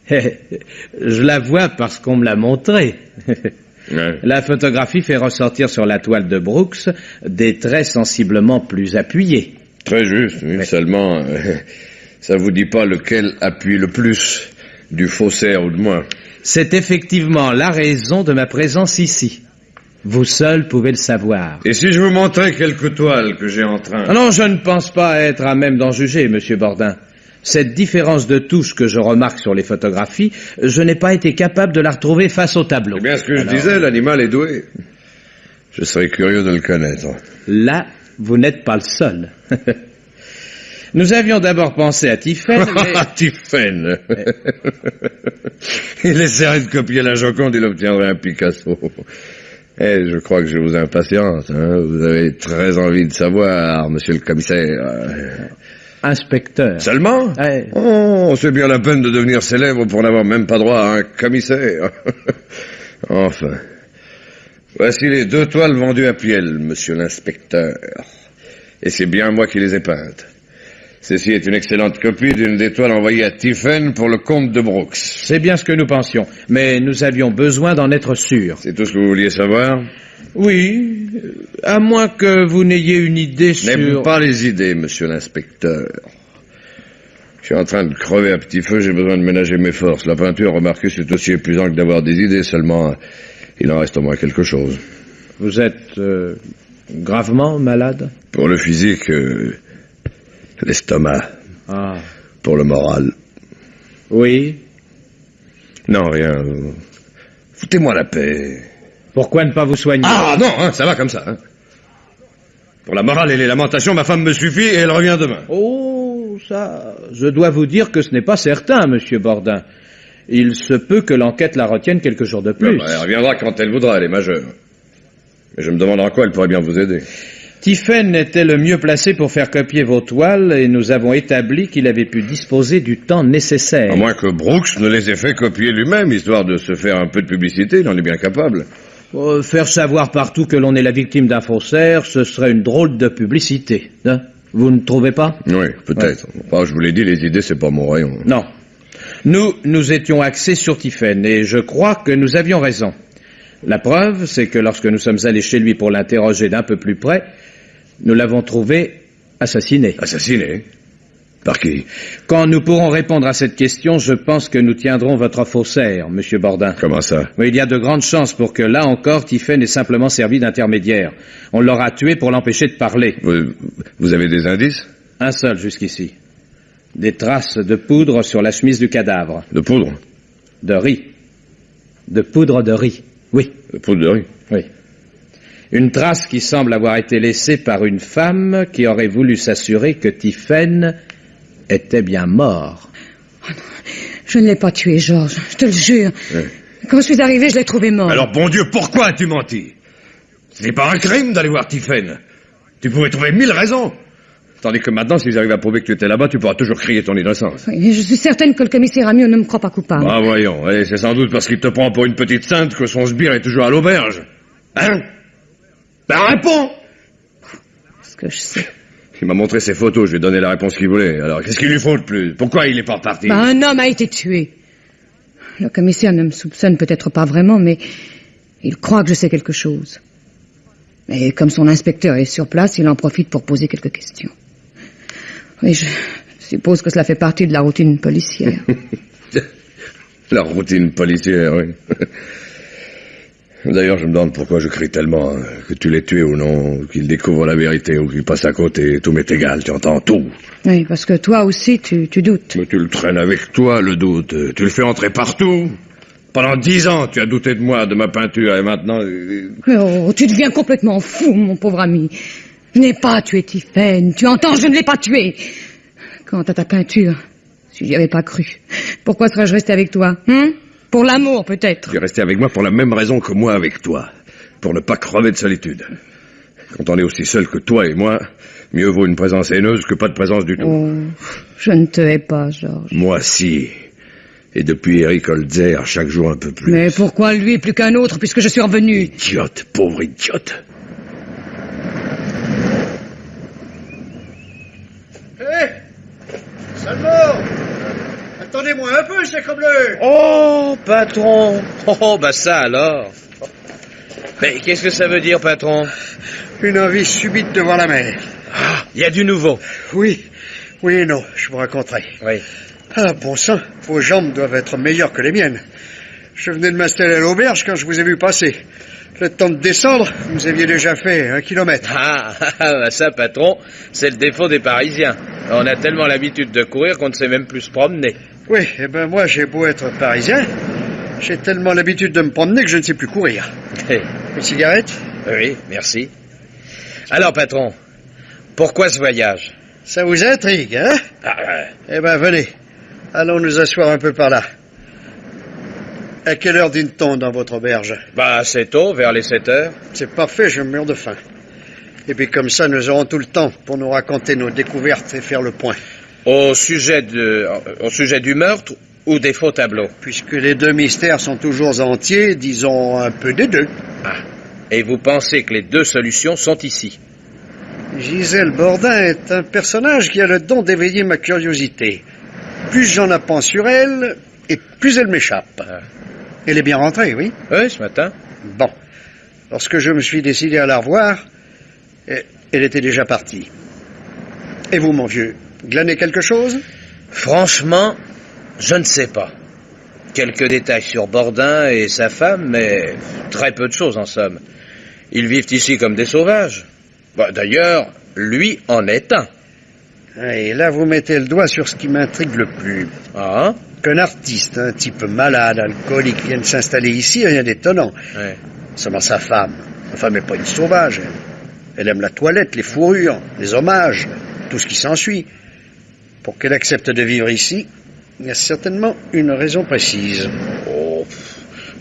Je la vois parce qu'on me l'a montré. Ouais. La photographie fait ressortir sur la toile de Brooks des traits sensiblement plus appuyés. Très juste, oui. Seulement, ça vous dit pas lequel appuie le plus, du faussaire ou de moi. C'est effectivement la raison de ma présence ici. Vous seul pouvez le savoir. Et si je vous montrais quelques toiles que j'ai en train? Ah non, je ne pense pas être à même d'en juger, monsieur Bordin. Cette différence de touche que je remarque sur les photographies, je n'ai pas été capable de la retrouver face au tableau. C'est bien ce que je disais, l'animal est doué. Je serais curieux de le connaître. Là, vous n'êtes pas le seul. Nous avions d'abord pensé à Tiphaine, mais... Tiphaine. Il essaierait de copier la Joconde, il obtiendrait un Picasso. Eh, je crois que je vous impatiente, hein. Vous avez très envie de savoir, monsieur le commissaire. Inspecteur. Seulement? Ouais. Oh, c'est bien la peine de devenir célèbre pour n'avoir même pas droit à un commissaire. Enfin. Voici les 2 toiles vendues à Piel, monsieur l'inspecteur. Et c'est bien moi qui les ai peintes. Ceci est une excellente copie d'une des toiles envoyée à Tiphaine pour le comte de Brooks. C'est bien ce que nous pensions, mais nous avions besoin d'en être sûrs. C'est tout ce que vous vouliez savoir? Oui, à moins que vous n'ayez une idée sur... N'aime pas les idées, monsieur l'inspecteur. Je suis en train de crever à petit feu, j'ai besoin de ménager mes forces. La peinture, remarquez, c'est aussi épuisant que d'avoir des idées, seulement il en reste au moins quelque chose. Vous êtes Gravement malade? Pour le physique, l'estomac. Ah. Pour le moral. Oui. Non, rien. Foutez-moi la paix. Pourquoi ne pas vous soigner? Ah non, hein, ça va comme ça. Hein. Pour la morale et les lamentations, ma femme me suffit et elle revient demain. Oh, ça... Je dois vous dire que ce n'est pas certain, monsieur Bordin. Il se peut que l'enquête la retienne quelques jours de plus. Elle reviendra quand elle voudra, elle est majeure. Mais je me demande en quoi elle pourrait bien vous aider. Tiphaine était le mieux placé pour faire copier vos toiles et nous avons établi qu'il avait pu disposer du temps nécessaire. À moins que Brooks ne les ait fait copier lui-même, histoire de se faire un peu de publicité, il en est bien capable. Faire savoir partout que l'on est la victime d'un faussaire, ce serait une drôle de publicité. Hein? Vous ne trouvez pas? Oui, peut-être. Ouais. Enfin, je vous l'ai dit, les idées, c'est pas mon rayon. Non. Nous étions axés sur Tiphaine et je crois que nous avions raison. La preuve, c'est que lorsque nous sommes allés chez lui pour l'interroger d'un peu plus près, nous l'avons trouvé assassiné. Assassiné? Par qui? Quand nous pourrons répondre à cette question, je pense que nous tiendrons votre faussaire, monsieur Bordin. Comment ça? Mais il y a de grandes chances pour que, là encore, Tiphaine ait simplement servi d'intermédiaire. On l'aura tué pour l'empêcher de parler. Vous avez des indices? Un seul jusqu'ici. Des traces de poudre sur la chemise du cadavre. De poudre? De riz. De poudre de riz, oui. De poudre de riz? Oui. Une trace qui semble avoir été laissée par une femme qui aurait voulu s'assurer que Tiphaine était bien mort. Oh non, je ne l'ai pas tué, Georges, je te le jure. Oui. Quand je suis arrivé, je l'ai trouvé mort. Alors, bon Dieu, pourquoi as-tu menti? Ce n'est pas un crime d'aller voir Tiphaine. Tu pouvais trouver 1000 raisons. Tandis que maintenant, si j'arrive à prouver que tu étais là-bas, tu pourras toujours crier ton innocence. Oui, je suis certaine que le commissaire Amiot ne me croit pas coupable. Ah, voyons. Et c'est sans doute parce qu'il te prend pour une petite sainte que son sbire est toujours à l'auberge. Hein? Ben, réponds! Ce que je sais. Il m'a montré ses photos, je lui ai donné la réponse qu'il voulait. Alors, qu'est-ce qu'il lui faut de plus? Pourquoi il est pas reparti? Un homme a été tué. Le commissaire ne me soupçonne peut-être pas vraiment, mais il croit que je sais quelque chose. Et comme son inspecteur est sur place, il en profite pour poser quelques questions. Oui, je suppose que cela fait partie de la routine policière. La routine policière, oui. D'ailleurs, je me demande pourquoi je crie tellement, hein, que tu l'aies tué ou non, qu'il découvre la vérité ou qu'il passe à côté. Tout m'est égal, tu entends tout. Oui, parce que toi aussi, tu doutes. Mais tu le traînes avec toi, le doute. Tu le fais entrer partout. Pendant 10 ans, tu as douté de moi, de ma peinture, et maintenant... Oh, tu deviens complètement fou, mon pauvre ami. Je n'ai pas tué Tiphaine, tu entends, je ne l'ai pas tué. Quant à ta peinture, si j'y avais pas cru, pourquoi serais-je resté avec toi, hein? Pour l'amour, peut-être. Tu es resté avec moi pour la même raison que moi avec toi. Pour ne pas crever de solitude. Quand on est aussi seul que toi et moi, mieux vaut une présence haineuse que pas de présence du tout. Oh, je ne te hais pas, Georges. Moi, si. Et depuis Eric Holzer, chaque jour un peu plus. Mais pourquoi lui plus qu'un autre, puisque je suis revenu? Idiote, pauvre idiote. Hé Salmon! Attendez-moi un peu, sacre bleu! Oh, patron! Oh, bah ça alors! Mais qu'est-ce que ça veut dire, patron? Une envie subite de voir la mer. Ah, il y a du nouveau. Oui et non, je vous raconterai. Oui. Ah, bon sang, vos jambes doivent être meilleures que les miennes. Je venais de m'installer à l'auberge quand je vous ai vu passer. Le temps de descendre, vous aviez déjà fait 1 kilomètre. Bah ça, patron, c'est le défaut des Parisiens. On a tellement l'habitude de courir qu'on ne sait même plus se promener. Oui, eh ben moi, j'ai beau être parisien, j'ai tellement l'habitude de me promener que je ne sais plus courir. Une cigarette? Oui, merci. Alors, patron, pourquoi ce voyage? Ça vous intrigue, hein? Eh ben, venez. Allons nous asseoir un peu par là. À quelle heure dîne-t-on dans votre auberge? Bah, assez tôt, vers les 7 heures. C'est parfait, je meurs de faim. Et puis comme ça, nous aurons tout le temps pour nous raconter nos découvertes et faire le point. Au sujet du meurtre ou des faux tableaux? Puisque les deux mystères sont toujours entiers, disons un peu des deux. Ah. Et vous pensez que les deux solutions sont ici? Gisèle Bordin est un personnage qui a le don d'éveiller ma curiosité. Plus j'en apprends sur elle, et plus elle m'échappe. Ah. Elle est bien rentrée, oui? Oui, ce matin. Bon. Lorsque je me suis décidé à la revoir, elle était déjà partie. Et vous, mon vieux, glanez quelque chose? Franchement, je ne sais pas. Quelques détails sur Bordin et sa femme, mais très peu de choses en somme. Ils vivent ici comme des sauvages. Bah, d'ailleurs, lui en est un. Et là, vous mettez le doigt sur ce qui m'intrigue le plus. Ah? Qu'un artiste, un type malade, alcoolique, vienne s'installer ici, rien d'étonnant. Ouais. Seulement sa femme. Sa femme n'est pas une sauvage. Elle aime la toilette, les fourrures, les hommages, tout ce qui s'ensuit. Pour qu'elle accepte de vivre ici, il y a certainement une raison précise. Oh,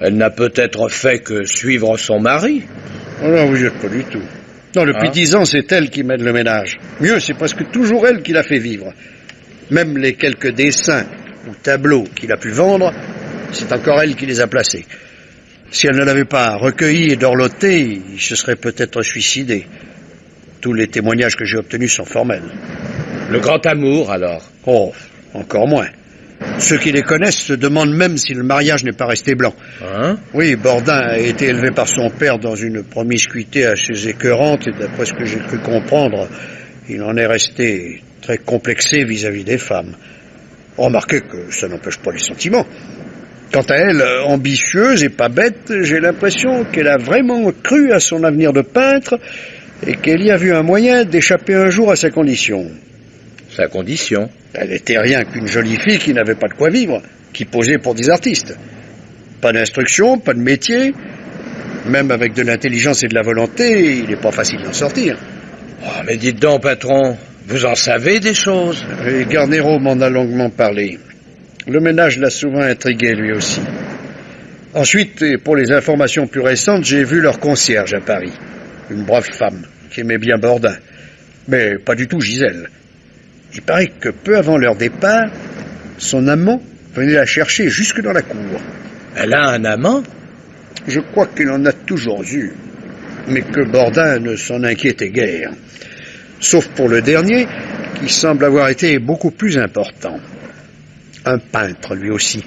elle n'a peut-être fait que suivre son mari. Oh non, vous n'y êtes pas du tout. Non, depuis 10 ans, c'est elle qui mène le ménage. Mieux, c'est presque toujours elle qui l'a fait vivre. Même les quelques dessins ou tableaux qu'il a pu vendre, c'est encore elle qui les a placés. Si elle ne l'avait pas recueilli et dorloté, il se serait peut-être suicidé. Tous les témoignages que j'ai obtenus sont formels. Le grand amour, alors? Oh, encore moins. Ceux qui les connaissent se demandent même si le mariage n'est pas resté blanc. Hein? Oui, Bordin a été élevé par son père dans une promiscuité assez écœurante, et d'après ce que j'ai cru comprendre, il en est resté très complexé vis-à-vis des femmes. Remarquez que ça n'empêche pas les sentiments. Quant à elle, ambitieuse et pas bête, j'ai l'impression qu'elle a vraiment cru à son avenir de peintre et qu'elle y a vu un moyen d'échapper un jour à sa condition. Sa condition? Elle n'était rien qu'une jolie fille qui n'avait pas de quoi vivre, qui posait pour des artistes. Pas d'instruction, pas de métier. Même avec de l'intelligence et de la volonté, il n'est pas facile d'en sortir. Oh, mais dites donc, patron, vous en savez des choses? Et Garnero m'en a longuement parlé. Le ménage l'a souvent intrigué, lui aussi. Ensuite, et pour les informations plus récentes, j'ai vu leur concierge à Paris. Une brave femme, qui aimait bien Bordin. Mais pas du tout Gisèle. Il paraît que peu avant leur départ, son amant venait la chercher jusque dans la cour. Elle a un amant? Je crois qu'il en a toujours eu, mais que Bordin ne s'en inquiétait guère. Sauf pour le dernier, qui semble avoir été beaucoup plus important. Un peintre, lui aussi.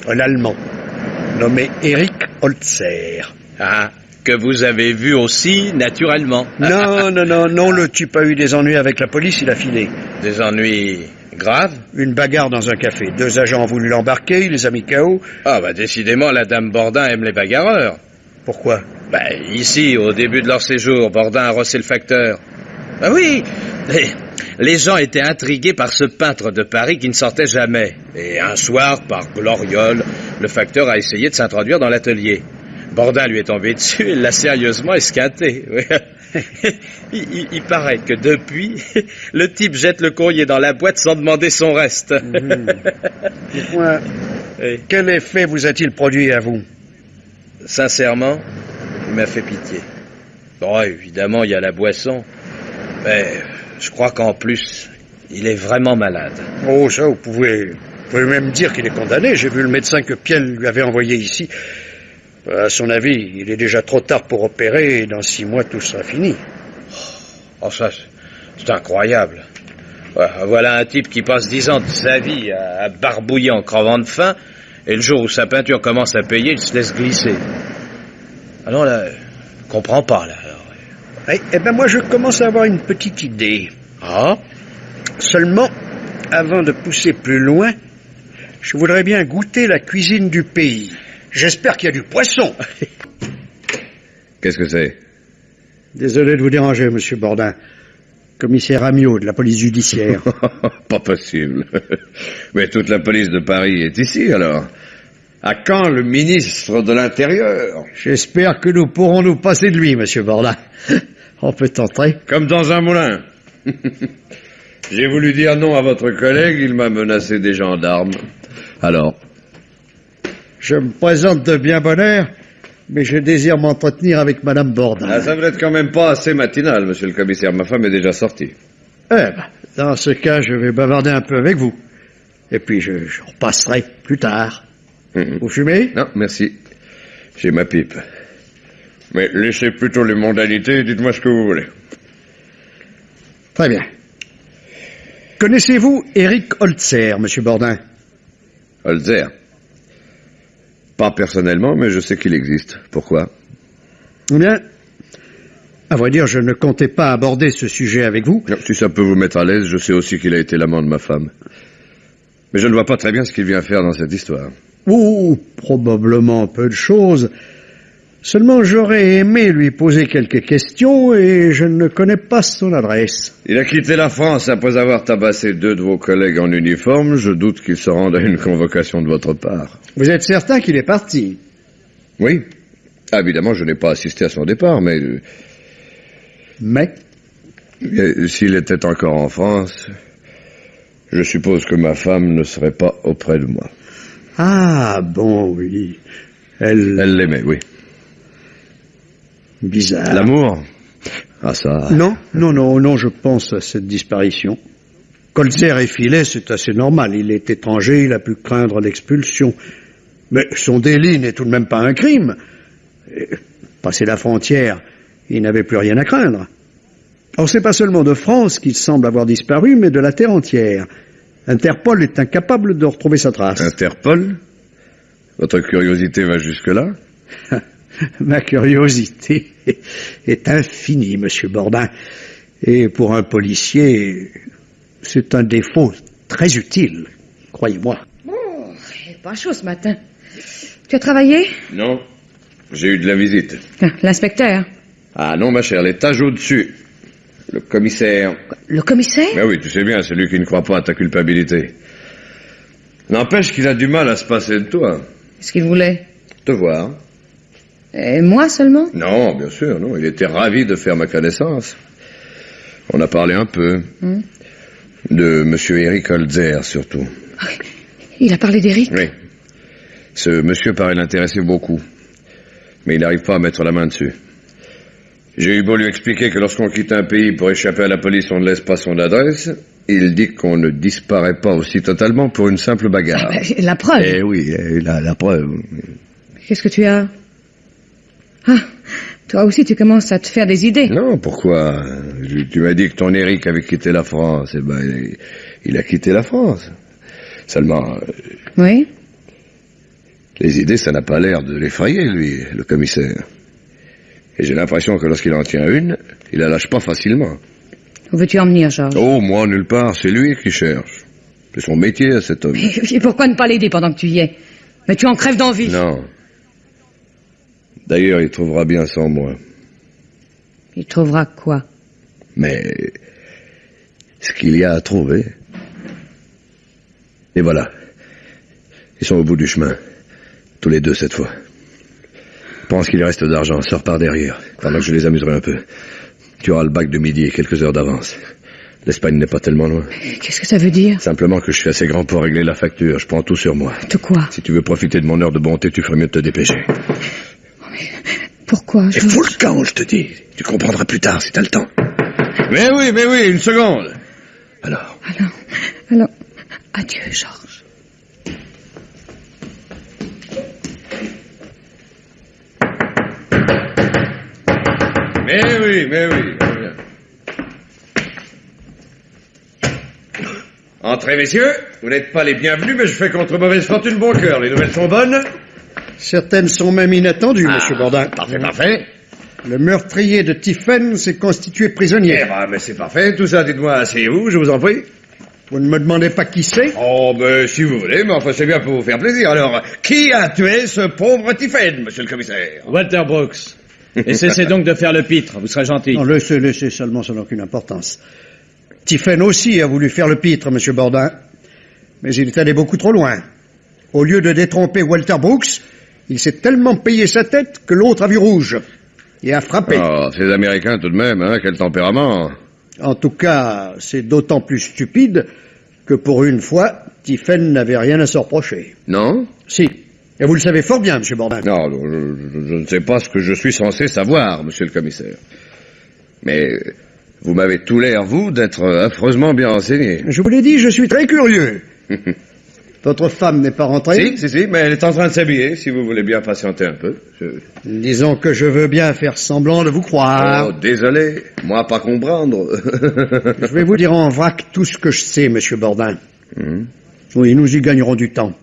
Un Allemand, nommé Erich Holzer. Ah, que vous avez vu aussi, naturellement. Non, le type a eu des ennuis avec la police, il a filé. Des ennuis graves? Une bagarre dans un café. 2 agents ont voulu l'embarquer, il les a mis KO. Ah, bah décidément, la dame Bordin aime les bagarreurs. Pourquoi? Bah, ici, au début de leur séjour, Bordin a rossé le facteur. Ah oui, les gens étaient intrigués par ce peintre de Paris qui ne sortait jamais. Et un soir, par gloriole, le facteur a essayé de s'introduire dans l'atelier. Bordin lui est tombé dessus et l'a sérieusement esquinté. Il paraît que depuis, le type jette le courrier dans la boîte sans demander son reste. Dites-moi, quel effet vous a-t-il produit à vous? Sincèrement, il m'a fait pitié. Bon, évidemment, il y a la boisson. Mais je crois qu'en plus, il est vraiment malade. Oh, ça, vous pouvez même dire qu'il est condamné. J'ai vu le médecin que Piel lui avait envoyé ici. À son avis, il est déjà trop tard pour opérer et dans 6 mois, tout sera fini. Oh, ça, c'est incroyable. Voilà un type qui passe 10 ans de sa vie à barbouiller en crevant de faim, et le jour où sa peinture commence à payer, il se laisse glisser. Alors là, je comprends pas, là. Eh ben moi, je commence à avoir une petite idée. Ah? Seulement, avant de pousser plus loin, je voudrais bien goûter la cuisine du pays. J'espère qu'il y a du poisson. Qu'est-ce que c'est? Désolé de vous déranger, monsieur Bordin. Commissaire Amiot, de la police judiciaire. Pas possible. Mais toute la police de Paris est ici, alors. À quand le ministre de l'Intérieur? J'espère que nous pourrons nous passer de lui, monsieur Bordin. On peut entrer. Comme dans un moulin. J'ai voulu dire non à votre collègue, il m'a menacé des gendarmes. Alors? Je me présente de bien bonne heure, mais je désire m'entretenir avec madame Bordin. Ah, ça vous êtes quand même pas assez matinal, monsieur le commissaire. Ma femme est déjà sortie. Dans ce cas, je vais bavarder un peu avec vous. Et puis, je repasserai plus tard. Vous fumez? Non, merci. J'ai ma pipe. Mais laissez plutôt les mondanités et dites-moi ce que vous voulez. Très bien. Connaissez-vous Erich Holzer, monsieur Bordin? Holzer? Pas personnellement, mais je sais qu'il existe. Pourquoi? Eh bien, à vrai dire, je ne comptais pas aborder ce sujet avec vous. Non, si ça peut vous mettre à l'aise, je sais aussi qu'il a été l'amant de ma femme. Mais je ne vois pas très bien ce qu'il vient faire dans cette histoire. Probablement peu de choses. Seulement, j'aurais aimé lui poser quelques questions et je ne connais pas son adresse. Il a quitté la France après avoir tabassé 2 de vos collègues en uniforme. Je doute qu'il se rende à une convocation de votre part. Vous êtes certain qu'il est parti? Oui. Ah, évidemment, je n'ai pas assisté à son départ, mais... Mais s'il était encore en France, je suppose que ma femme ne serait pas auprès de moi. Ah, bon, oui. Elle l'aimait, oui. Bizarre. L'amour? Ah, ça... Non, je pense à cette disparition. Colzer est filé, c'est assez normal. Il est étranger, il a pu craindre l'expulsion. Mais son délit n'est tout de même pas un crime. Et, passé la frontière, il n'avait plus rien à craindre. Or, c'est pas seulement de France qu'il semble avoir disparu, mais de la terre entière. Interpol est incapable de retrouver sa trace. Interpol? Votre curiosité va jusque-là? Ma curiosité est infinie, Monsieur Bourdin. Et pour un policier, c'est un défaut très utile, croyez-moi. Bon, il n'est pas chaud ce matin. Tu as travaillé? Non, j'ai eu de la visite. L'inspecteur? Ah non, ma chère, l'étage au-dessus. Le commissaire. Le commissaire? Mais oui, tu sais bien, c'est lui qui ne croit pas à ta culpabilité. N'empêche qu'il a du mal à se passer de toi. Qu'est-ce qu'il voulait? Te voir. Et moi seulement? Non, bien sûr, non. Il était ravi de faire ma connaissance. On a parlé un peu. De monsieur Eric Colzer, surtout. Il a parlé d'Eric? Oui. Ce monsieur paraît l'intéresser beaucoup. Mais il n'arrive pas à mettre la main dessus. J'ai eu beau lui expliquer que lorsqu'on quitte un pays pour échapper à la police, on ne laisse pas son adresse. Il dit qu'on ne disparaît pas aussi totalement pour une simple bagarre. La preuve? Eh oui, la preuve. Qu'est-ce que tu as? Ah, toi aussi tu commences à te faire des idées. Non, pourquoi? Tu m'as dit que ton Eric avait quitté la France. Eh ben, il a quitté la France. Seulement... Oui? Les idées, ça n'a pas l'air de l'effrayer, lui, le commissaire. Et j'ai l'impression que lorsqu'il en tient une, il la lâche pas facilement. Où veux-tu en venir, Georges? Oh, moi, nulle part. C'est lui qui cherche. C'est son métier, cet homme. Et pourquoi ne pas l'aider pendant que tu y es? Mais tu en crèves d'envie. Non. D'ailleurs, il trouvera bien sans moi. Il trouvera quoi? Mais ce qu'il y a à trouver. Et voilà. Ils sont au bout du chemin. Tous les 2 cette fois. Je pense qu'il reste d'argent. Sors par derrière, pendant que je les amuserai un peu. Tu auras le bac de midi et quelques heures d'avance. L'Espagne n'est pas tellement loin. Qu'est-ce que ça veut dire? Simplement que je suis assez grand pour régler la facture. Je prends tout sur moi. De quoi? Si tu veux profiter de mon heure de bonté, tu ferais mieux de te dépêcher. Pourquoi? Et fous le camp, je te dis. Tu comprendras plus tard si t'as le temps. Mais oui, une seconde. Alors, adieu, Georges. Mais oui. Entrez, messieurs. Vous n'êtes pas les bienvenus, mais je fais contre mauvaise fortune bon cœur. Les nouvelles sont bonnes. Certaines sont même inattendues, Monsieur Bourdin. Parfait. Le meurtrier de Tiphaine s'est constitué prisonnier. Eh ben, mais c'est parfait, tout ça. Dites-moi, asseyez-vous, je vous en prie. Vous ne me demandez pas qui c'est? Oh, ben, si vous voulez, mais enfin, c'est bien pour vous faire plaisir. Alors, qui a tué ce pauvre Tiphaine, monsieur le commissaire? Walter Brooks. Et cessez donc de faire le pitre, vous serez gentil. Non, laissez seulement, ça n'a aucune importance. Tiphaine aussi a voulu faire le pitre, Monsieur Bourdin. Mais il est allé beaucoup trop loin. Au lieu de détromper Walter Brooks, il s'est tellement payé sa tête que l'autre a vu rouge. Et a frappé. Oh, ces Américains tout de même, hein, quel tempérament. En tout cas, c'est d'autant plus stupide que pour une fois, Tiphaine n'avait rien à se reprocher. Non? Si. Et vous le savez fort bien, Monsieur Bourdin. Non, je ne sais pas ce que je suis censé savoir, monsieur le commissaire. Mais vous m'avez tout l'air, vous, d'être affreusement bien renseigné. Je vous l'ai dit, je suis très curieux. Votre femme n'est pas rentrée? Si, mais elle est en train de s'habiller, si vous voulez bien patienter un peu. Disons que je veux bien faire semblant de vous croire. Oh, désolé, moi pas comprendre. Je vais vous dire en vrac tout ce que je sais, Monsieur Bourdin. Oui, nous y gagnerons du temps.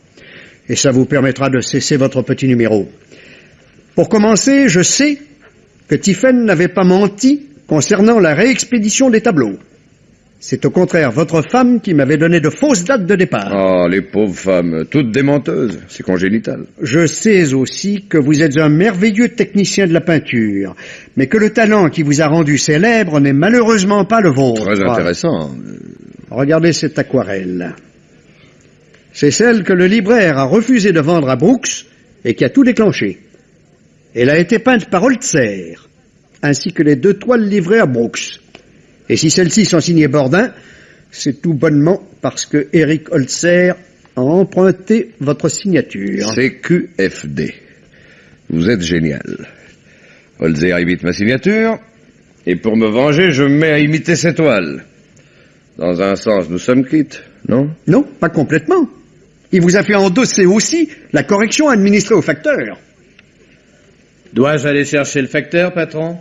Et ça vous permettra de cesser votre petit numéro. Pour commencer, je sais que Tiphaine n'avait pas menti concernant la réexpédition des tableaux. C'est au contraire votre femme qui m'avait donné de fausses dates de départ. Oh, les pauvres femmes, toutes des menteuses, c'est congénital. Je sais aussi que vous êtes un merveilleux technicien de la peinture, mais que le talent qui vous a rendu célèbre n'est malheureusement pas le vôtre. Très intéressant. Regardez cette aquarelle. C'est celle que le libraire a refusé de vendre à Brooks et qui a tout déclenché. Elle a été peinte par Holzer, ainsi que les 2 toiles livrées à Brooks. Et si celles-ci sont signées Bordin, c'est tout bonnement parce que Eric Holzer a emprunté votre signature. CQFD. Vous êtes génial. Holzer imite ma signature, et pour me venger, je me mets à imiter ses toiles. Dans un sens, nous sommes quittes, non? Non, pas complètement. Il vous a fait endosser aussi la correction administrée au facteur. Dois-je aller chercher le facteur, patron?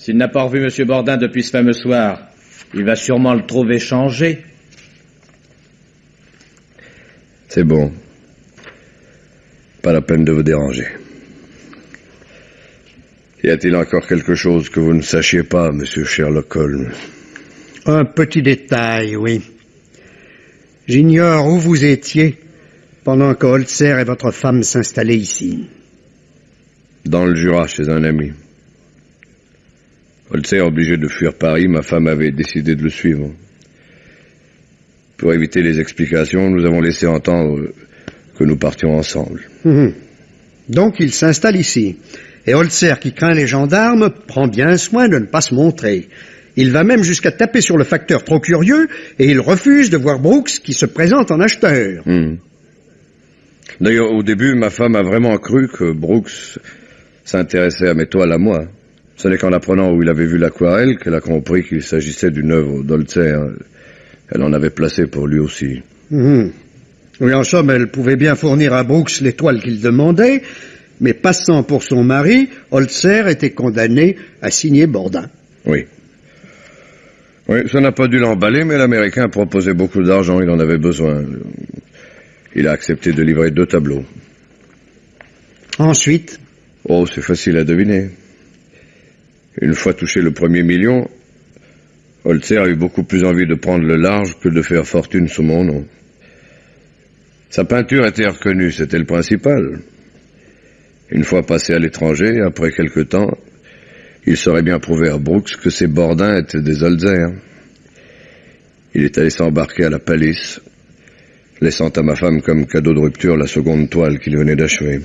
S'il n'a pas revu M. Bordin depuis ce fameux soir, il va sûrement le trouver changé. C'est bon. Pas la peine de vous déranger. Y a-t-il encore quelque chose que vous ne sachiez pas, monsieur Sherlock Holmes? Un petit détail, oui. J'ignore où vous étiez pendant que Holzer et votre femme s'installaient ici. Dans le Jura, chez un ami. Holzer, obligé de fuir Paris, ma femme avait décidé de le suivre. Pour éviter les explications, nous avons laissé entendre que nous partions ensemble. Donc il s'installe ici. Et Holzer, qui craint les gendarmes, prend bien soin de ne pas se montrer. Il va même jusqu'à taper sur le facteur trop curieux, et il refuse de voir Brooks qui se présente en acheteur. D'ailleurs, au début, ma femme a vraiment cru que Brooks s'intéressait à mes toiles à moi. Ce n'est qu'en apprenant où il avait vu l'aquarelle qu'elle a compris qu'il s'agissait d'une œuvre d'Holzer. Elle en avait placé pour lui aussi. Oui, en somme, elle pouvait bien fournir à Brooks les toiles qu'il demandait, mais passant pour son mari, Holzer était condamné à signer Bordin. Oui. Oui, ça n'a pas dû l'emballer, mais l'Américain proposait beaucoup d'argent, il en avait besoin. Il a accepté de livrer 2 tableaux. Ensuite? Oh, c'est facile à deviner. Une fois touché le premier million, Holzer a eu beaucoup plus envie de prendre le large que de faire fortune sous mon nom. Sa peinture était reconnue, c'était le principal. Une fois passé à l'étranger, après quelque temps, il saurait bien prouver à Brooks que ces Bordins étaient des Holzer. Il est allé s'embarquer à la Palisse, laissant à ma femme comme cadeau de rupture la seconde toile qu'il venait d'achever.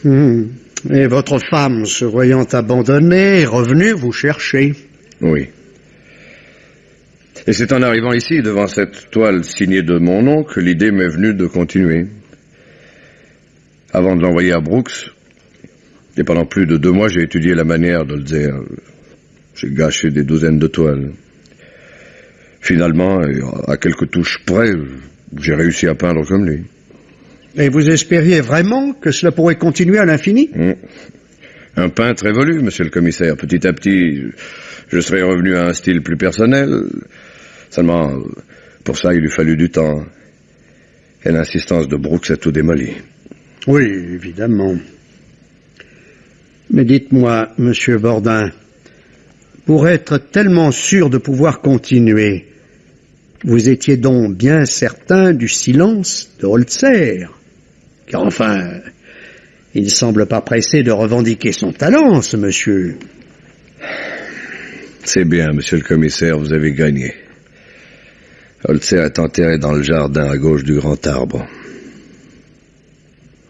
Et votre femme, se voyant abandonnée, est revenue vous chercher. Oui. Et c'est en arrivant ici, devant cette toile signée de mon nom, que l'idée m'est venue de continuer. Avant de l'envoyer à Brooks, et pendant plus de 2 mois, j'ai étudié la manière de le dire. J'ai gâché des douzaines de toiles. Finalement, à quelques touches près, j'ai réussi à peindre comme lui. Et vous espériez vraiment que cela pourrait continuer à l'infini? Un peintre évolue, monsieur le commissaire. Petit à petit, je serais revenu à un style plus personnel. Seulement, pour ça, il lui fallut du temps. Et l'insistance de Brooks a tout démoli. Oui, évidemment. Mais dites-moi, monsieur Bordin, pour être tellement sûr de pouvoir continuer, vous étiez donc bien certain du silence de Holzer? Car enfin, il ne semble pas pressé de revendiquer son talent, ce monsieur. C'est bien, monsieur le commissaire, vous avez gagné. Holzer est enterré dans le jardin à gauche du grand arbre.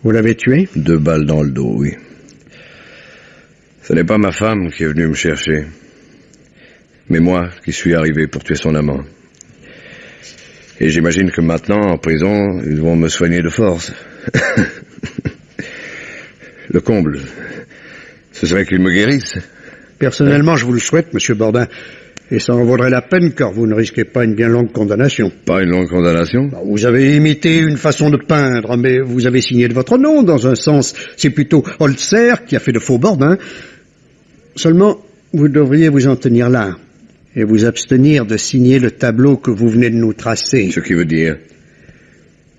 Vous l'avez tué? 2 balles dans le dos, oui. Ce n'est pas ma femme qui est venue me chercher, mais moi qui suis arrivé pour tuer son amant. Et j'imagine que maintenant, en prison, ils vont me soigner de force. Le comble, ce serait qu'ils me guérissent. Personnellement, je vous le souhaite, monsieur Bordin. Et ça en vaudrait la peine, car vous ne risquez pas une bien longue condamnation. Pas une longue condamnation? Vous avez imité une façon de peindre, mais vous avez signé de votre nom, dans un sens. C'est plutôt Holzer qui a fait de faux Bordin. Seulement, vous devriez vous en tenir là, et vous abstenir de signer le tableau que vous venez de nous tracer. Ce qui veut dire?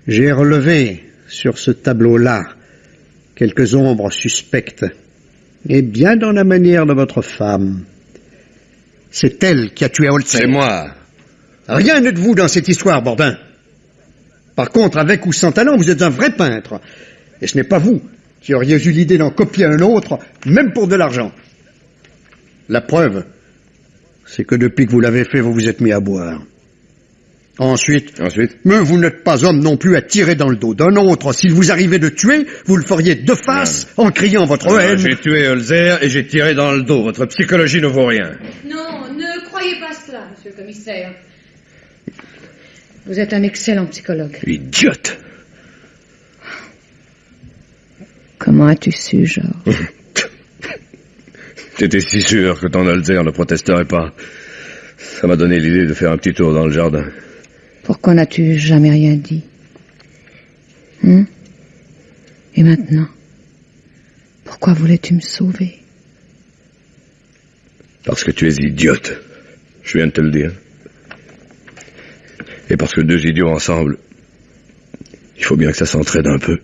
J'ai relevé sur ce tableau-là quelques ombres suspectes, et bien dans la manière de votre femme. C'est elle qui a tué Holzer. C'est moi. Rien n'est de vous dans cette histoire, Bordin. Par contre, avec ou sans talent, vous êtes un vrai peintre. Et ce n'est pas vous qui auriez eu l'idée d'en copier un autre, même pour de l'argent. La preuve, c'est que depuis que vous l'avez fait, vous vous êtes mis à boire. Ensuite, mais vous n'êtes pas homme non plus à tirer dans le dos d'un autre. S'il vous arrivait de tuer, vous le feriez de face en criant votre haine. J'ai tué Holzer et j'ai tiré dans le dos. Votre psychologie ne vaut rien. Non, ne croyez pas cela, monsieur le commissaire. Vous êtes un excellent psychologue. Idiote. Comment as-tu su, Georges? J'étais si sûr que ton Holzer ne protesterait pas. Ça m'a donné l'idée de faire un petit tour dans le jardin. Pourquoi n'as-tu jamais rien dit? Et maintenant? Pourquoi voulais-tu me sauver? Parce que tu es idiote. Je viens de te le dire. Et parce que deux idiots ensemble, il faut bien que ça s'entraide un peu.